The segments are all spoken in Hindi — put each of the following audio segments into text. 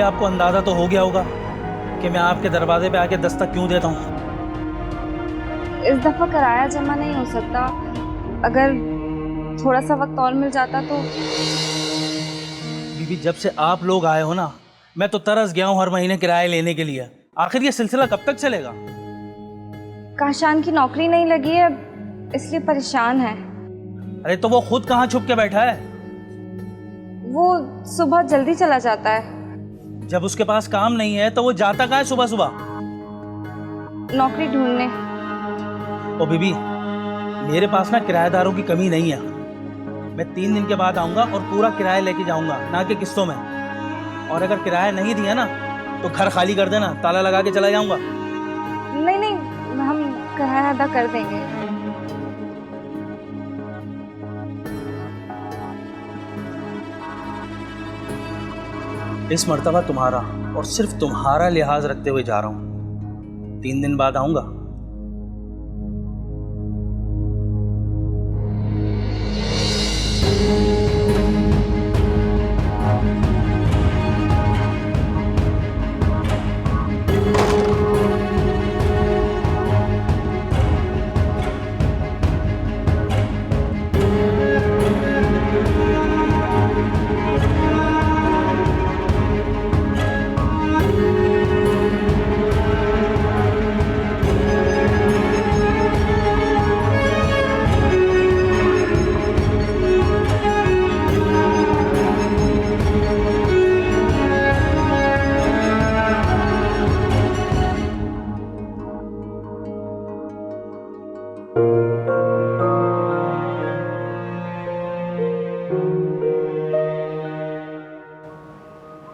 भी आपको अंदाजा तो हो गया होगा कि मैं आपके दरवाजे पे आके दस्तक क्यों देता हूँ। इस दफा किराया जमा नहीं हो सकता, अगर थोड़ा सा वक्त और मिल जाता तो। बीबी, जब से आप लोग आए हो ना, मैं तो तरस गया हूँ हर महीने किराया लेने के लिए। आखिर ये सिलसिला कब तक चलेगा? काशान की नौकरी नहीं लगी है, इसलिए परेशान है। अरे तो वो खुद कहाँ छुप के बैठा है? वो सुबह जल्दी चला जाता है। जब उसके पास काम नहीं है तो वो जाता कहाँ है सुबह सुबह? नौकरी ढूंढने। ओ बीबी, मेरे पास ना किराएदारों की कमी नहीं है। मैं 3 दिन के बाद आऊंगा और पूरा किराया लेके जाऊंगा, ना कि किस्तों में। और अगर किराया नहीं दिया ना तो घर खाली कर देना, ताला लगा के चला जाऊंगा। नहीं नहीं, हम किराया अदा कर देंगे। इस मर्तबा तुम्हारा और सिर्फ तुम्हारा लिहाज रखते हुए जा रहा हूं। 3 दिन बाद आऊंगा।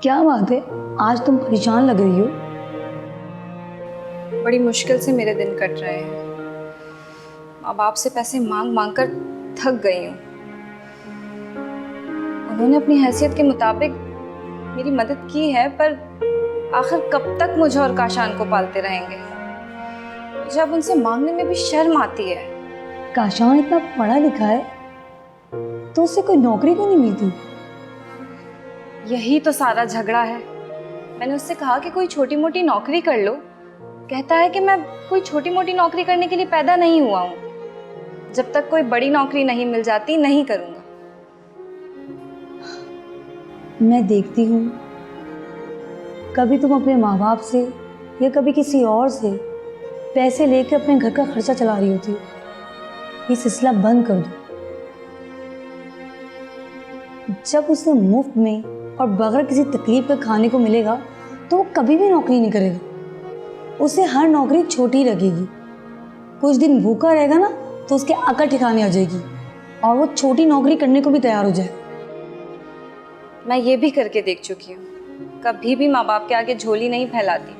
क्या बात है, आज तुम परेशान लग रही हो। बड़ी मुश्किल से मेरे दिन कट रहे हैं। माँ बाप से पैसे मांग मांग कर थक गई हूँ। उन्होंने अपनी हैसियत के मुताबिक मेरी मदद की है, पर आखिर कब तक मुझे और काशान को पालते रहेंगे? मुझे अब उनसे मांगने में भी शर्म आती है। काशान इतना पढ़ा लिखा है तो उसे कोई नौकरी क्यों नहीं मिलती? यही तो सारा झगड़ा है। मैंने उससे कहा कि कोई छोटी मोटी नौकरी कर लो। कहता है कि मैं कोई छोटी मोटी नौकरी करने के लिए पैदा नहीं हुआ हूँ। जब तक कोई बड़ी नौकरी नहीं मिल जाती नहीं करूँगा। मैं देखती हूँ कभी तुम अपने माँ बाप से या कभी किसी और से पैसे लेकर अपने घर का खर्चा चला रही होती हो। ये सिलसिला बंद कर दो। जब उसे मुफ्त में और बगैर किसी तकलीफ के खाने को मिलेगा तो वो कभी भी नौकरी नहीं करेगा। उसे हर नौकरी छोटी लगेगी। कुछ दिन भूखा रहेगा ना तो उसके अकल ठिकाने आ जाएगी और वो छोटी नौकरी करने को भी तैयार हो जाएगा। मैं ये भी करके देख चुकी हूँ। कभी भी माँ बाप के आगे झोली नहीं फैलाती,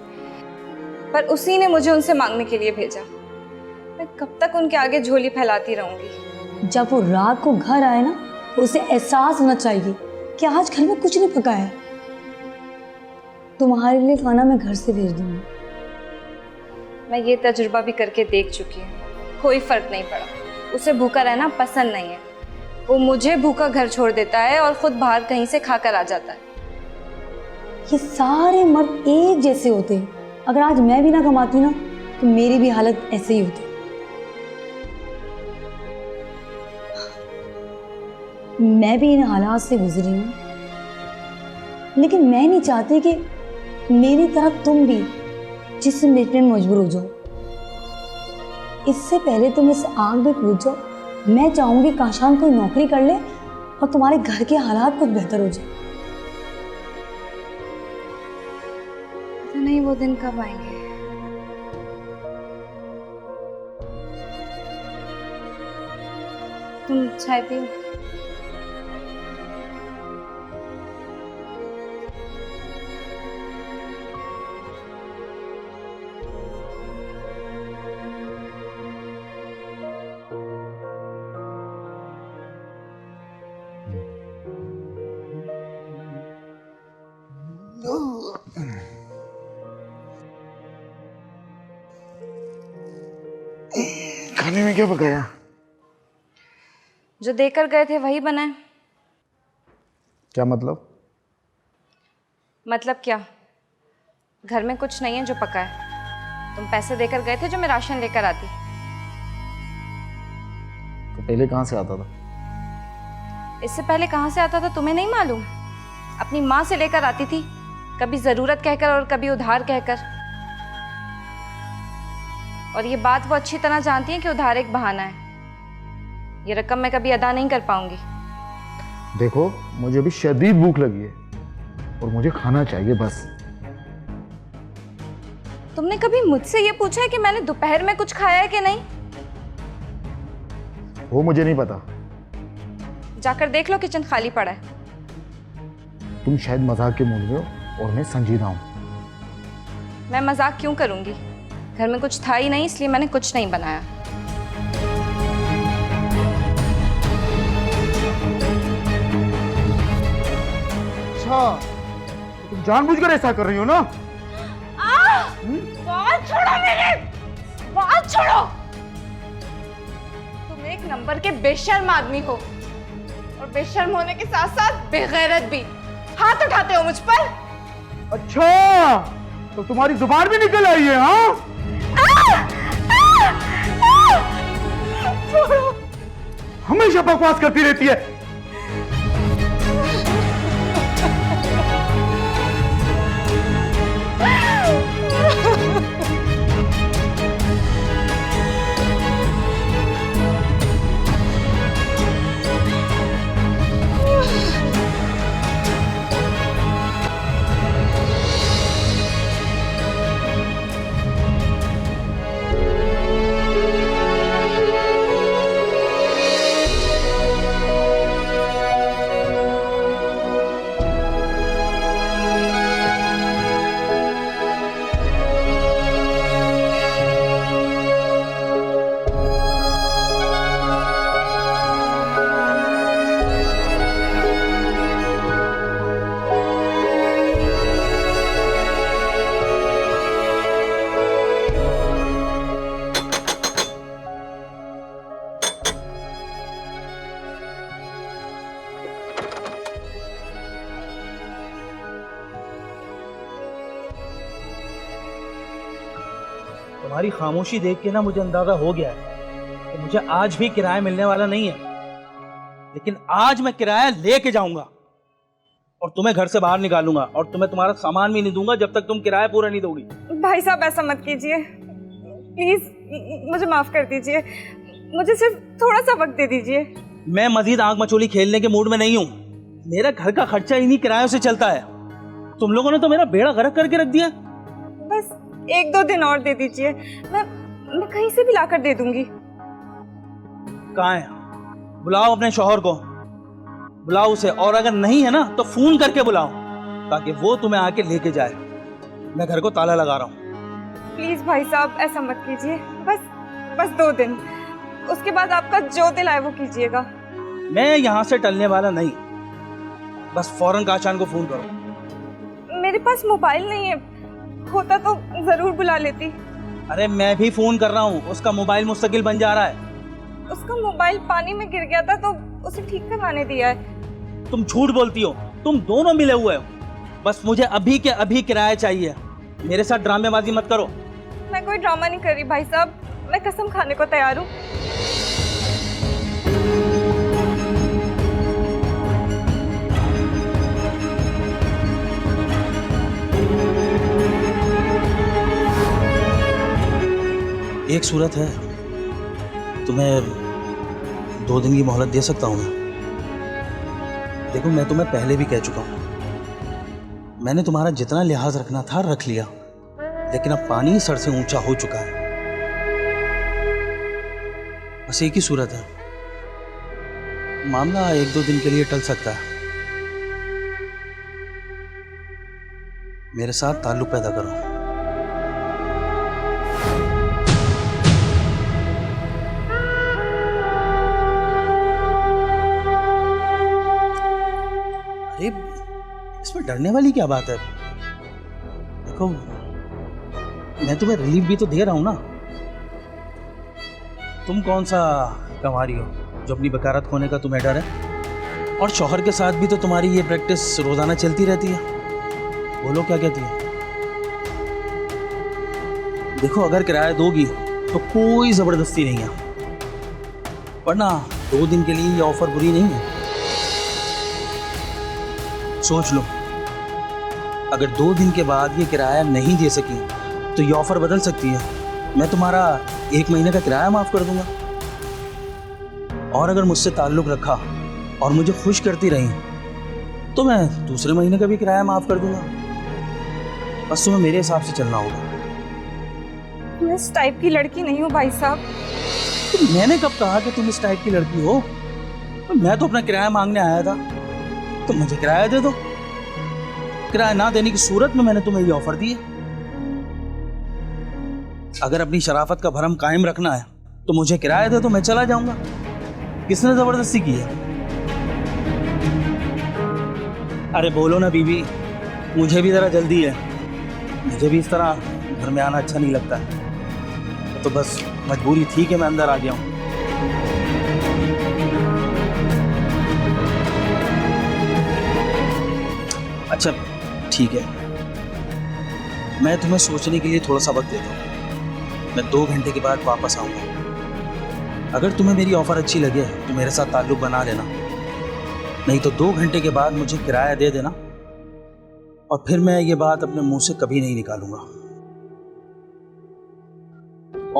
पर उसी ने मुझे उनसे मांगने के लिए भेजा। मैं कब तक उनके आगे झोली फैलाती रहूंगी? जब वो रात को घर आए ना तो उसे एहसास होना चाहिए कि आज घर में कुछ नहीं पका है। तुम्हारे लिए खाना मैं घर से भेज दूंगी। मैं ये तजुर्बा भी करके देख चुकी हूँ, कोई फर्क नहीं पड़ा। उसे भूखा रहना पसंद नहीं है। वो मुझे भूखा घर छोड़ देता है और खुद बाहर कहीं से खाकर आ जाता है। ये सारे मर्द एक जैसे होते हैं। अगर आज मैं भी ना कमाती ना तो मेरी भी हालत ऐसे ही होती। मैं भी इन हालात से गुजरी हूँ, लेकिन मैं नहीं चाहती कि मेरी तरह तुम भी जिससे मिटने में मजबूर हो जाओ। इससे पहले तुम इस आग में कूद जाओ। मैं चाहूंगी काशान कोई नौकरी कर ले और तुम्हारे घर के हालात कुछ बेहतर हो जाए। पता नहीं वो दिन कब आएंगे। तुम चाय पियो। खाने में क्या पकाया? जो देकर गए थे वही बना है। क्या मतलब? मतलब क्या? घर में कुछ नहीं है जो पका है। तुम पैसे देकर गए थे जो मैं राशन लेकर आती। तो पहले कहाँ से आता था? इससे पहले कहाँ से आता था तुम्हें नहीं मालूम? अपनी माँ से लेकर आती थी, कभी जरूरत कहकर और कभी उधार कहकर। और ये बात वो अच्छी तरह जानती है कि उधार एक बहाना है। ये रकम मैं कभी अदा नहीं कर पाऊंगी। देखो, मुझे अभी शदीद भूख लगी है और मुझे खाना चाहिए बस। तुमने कभी मुझसे ये पूछा है कि मैंने दोपहर में कुछ खाया है कि नहीं? वो मुझे नहीं पता। जाकर देख लो, किचन खाली पड़ा है। तुम शायद मजाक के मूड में हो और मैं संजीदा हूँ। मैं मजाक क्यों करूंगी? घर में कुछ था ही नहीं, इसलिए मैंने कुछ नहीं बनाया। अच्छा, तो तुम जानबूझकर ऐसा कर रही हो ना? बाल छोड़ो मेरे! बाल छोड़ो! तुम एक नंबर के बेशर्म आदमी हो, और बेशर्म होने के साथ साथ बेगैरत भी। हाथ उठाते हो मुझ पर? अच्छा, तो तुम्हारी जुबान भी निकल आई है, हाँ? छोड़ो! हमेशा बकवास करती रहती है। तुम्हारी खामोशी देख के ना मुझे अंदाजा हो गया है कि मुझे आज भी किराया मिलने वाला नहीं है। लेकिन आज मैं किराया लेके जाऊंगा और तुम्हें घर से बाहर निकालूंगा और तुम्हें तुम्हारा सामान भी नहीं दूंगा जब तक तुम किराया पूरा नहीं दोगी। भाई साहब, ऐसा मत कीजिए प्लीज, मुझे माफ कर दीजिए। मुझे सिर्फ थोड़ा सा वक्त दे दीजिए। मैं मजीद आंख मचोली खेलने के मूड में नहीं हूँ। मेरा घर का खर्चा इन्हीं किरायों से चलता है। तुम लोगों ने तो मेरा बेड़ा गर्क करके रख दिया। बस 1-2 दिन और दे दीजिए, मैं कहीं से भी लाकर दे दूंगी। कहाँ है? बुलाओ अपने शौहर को, बुलाओ उसे, और अगर नहीं है ना तो फोन करके बुलाओ ताकि वो तुम्हें आके लेके जाए। मैं घर को ताला लगा रहा हूँ। प्लीज भाई साहब, ऐसा मत कीजिए। बस 2 दिन, उसके बाद आपका जो दिल आए वो कीजिएगा। मैं यहाँ से टलने वाला नहीं। बस फौरन काशान को फोन करो। मेरे पास मोबाइल नहीं है, होता तो जरूर बुला लेती। अरे मैं भी फोन कर रहा हूँ, उसका मोबाइल मुस्तकिल बन जा रहा है। उसका मोबाइल पानी में गिर गया था तो उसे ठीक करवाने दिया है। तुम झूठ बोलती हो, तुम दोनों मिले हुए हो। बस मुझे अभी के अभी किराया चाहिए। मेरे साथ ड्रामेबाजी मत करो। मैं कोई ड्रामा नहीं कर रही भाई साहब, मैं कसम खाने को तैयार हूँ। एक सूरत है, तुम्हें 2 दिन की मोहलत दे सकता हूँ मैं। देखो, मैं तुम्हें पहले भी कह चुका हूँ, मैंने तुम्हारा जितना लिहाज रखना था रख लिया, लेकिन अब पानी सर से ऊंचा हो चुका है। बस एक ही सूरत है, मामला 1-2 दिन के लिए टल सकता है। मेरे साथ ताल्लुक पैदा करो। अरे इसमें डरने वाली क्या बात है? देखो, मैं तुम्हें रिलीफ भी तो दे रहा हूं ना। तुम कौन सा कंवारी हो जो अपनी बकारत खोने का तुम्हें डर है? और शौहर के साथ भी तो तुम्हारी ये प्रैक्टिस रोजाना चलती रहती है। बोलो क्या कहती है। देखो अगर किराया दोगी तो कोई जबरदस्ती नहीं है, वरना 2 दिन के लिए ये ऑफर बुरी नहीं है। सोच लो, अगर 2 दिन के बाद ये किराया नहीं दे सकी तो ये ऑफर बदल सकती है। मैं तुम्हारा 1 महीने का किराया माफ कर दूंगा, और अगर मुझसे ताल्लुक रखा और मुझे खुश करती रही तो मैं दूसरे महीने का भी किराया माफ कर दूंगा। बस तुम्हें मेरे हिसाब से चलना होगा। मैं इस टाइप की लड़की नहीं हूँ भाई साहब। तो मैंने कब कहा कि तुम इस टाइप की लड़की हो? तो मैं तो अपना किराया मांगने आया था, तो मुझे किराया दे दो। किराया ना देने की सूरत में मैंने तुम्हें ये ऑफर दी है। अगर अपनी शराफत का भरम कायम रखना है तो मुझे किराया दे दो, मैं चला जाऊंगा। किसने जबरदस्ती की है? अरे बोलो ना बीबी, मुझे भी जरा जल्दी है। मुझे भी इस तरह घर में आना अच्छा नहीं लगता है, तो बस मजबूरी थी कि मैं अंदर आ गया हूँ। अच्छा ठीक है, मैं तुम्हें सोचने के लिए थोड़ा सा वक्त देता हूँ। मैं 2 घंटे के बाद वापस आऊँगा। अगर तुम्हें मेरी ऑफ़र अच्छी लगे तो मेरे साथ ताल्लुक़ बना लेना, नहीं तो 2 घंटे के बाद मुझे किराया दे देना, और फिर मैं ये बात अपने मुंह से कभी नहीं निकालूंगा।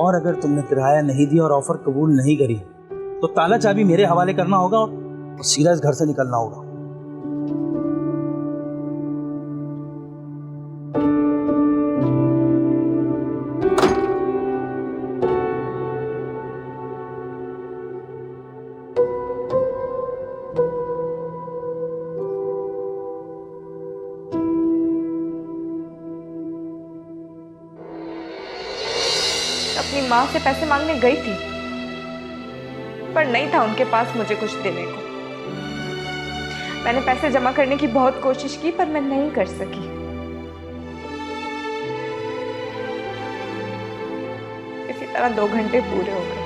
और अगर तुमने किराया नहीं दिया और ऑफर कबूल नहीं करी तो ताला चाबी मेरे हवाले करना होगा और सीधा इस घर से निकलना होगा। अपनी माँ से पैसे मांगने गई थी, पर नहीं था उनके पास मुझे कुछ देने को। मैंने पैसे जमा करने की बहुत कोशिश की, पर मैं नहीं कर सकी। इसी तरह 2 घंटे पूरे हो गए।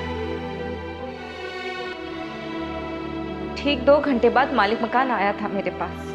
ठीक 2 घंटे बाद मालिक मकान आया था मेरे पास।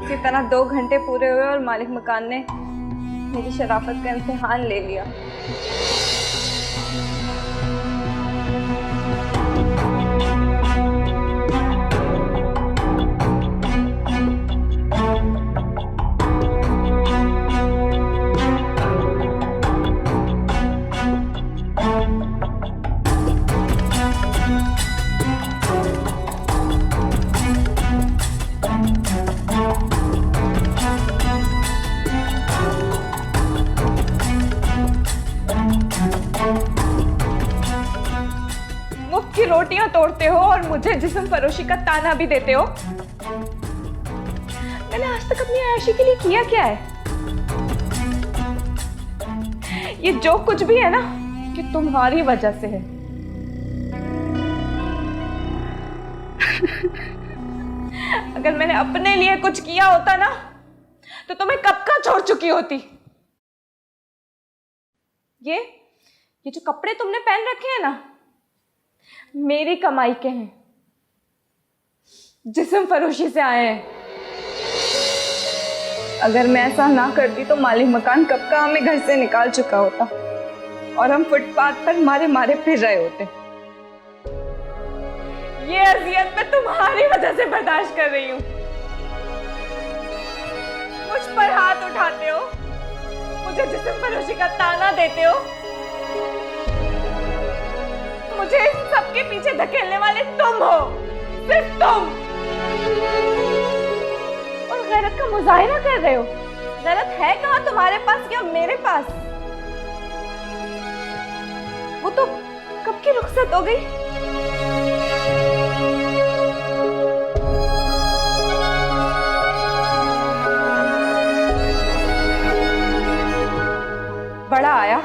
इसी तरह 2 घंटे पूरे हुए और मालिक मकान ने मेरी शराफत का इम्तिहान ले लिया। मुफ्त की रोटियां तोड़ते हो और मुझे जिस्म फरोशी का ताना भी देते हो। मैंने आज तक अपनी आयशी के लिए किया क्या है? ये जो कुछ भी है ना, कि तुम्हारी वजह से है। अगर मैंने अपने लिए कुछ किया होता ना, तो तुम्हें कब का छोड़ चुकी होती। ये जो कपड़े तुमने पहन रखे हैं ना, मेरी कमाई के हैं, जिस्म फरोशी से आए हैं। अगर मैं ऐसा ना करती तो मालिक मकान कब का हमें घर से निकाल चुका होता और हम फुटपाथ पर मारे मारे फिर रहे होते। ये अजियत मैं तुम्हारी वजह से बर्दाश्त कर रही हूं। मुझ पर हाथ उठाते हो, मुझे जिस्म फरोशी का ताना देते हो। मुझे इन सबके पीछे धकेलने वाले तुम हो, सिर्फ तुम। और गैरत का मुजाहिरा कर रहे हो। गैरत है कहाँ, तुम्हारे पास या मेरे पास? वो तो कब की रुखसत हो गई। बड़ा आया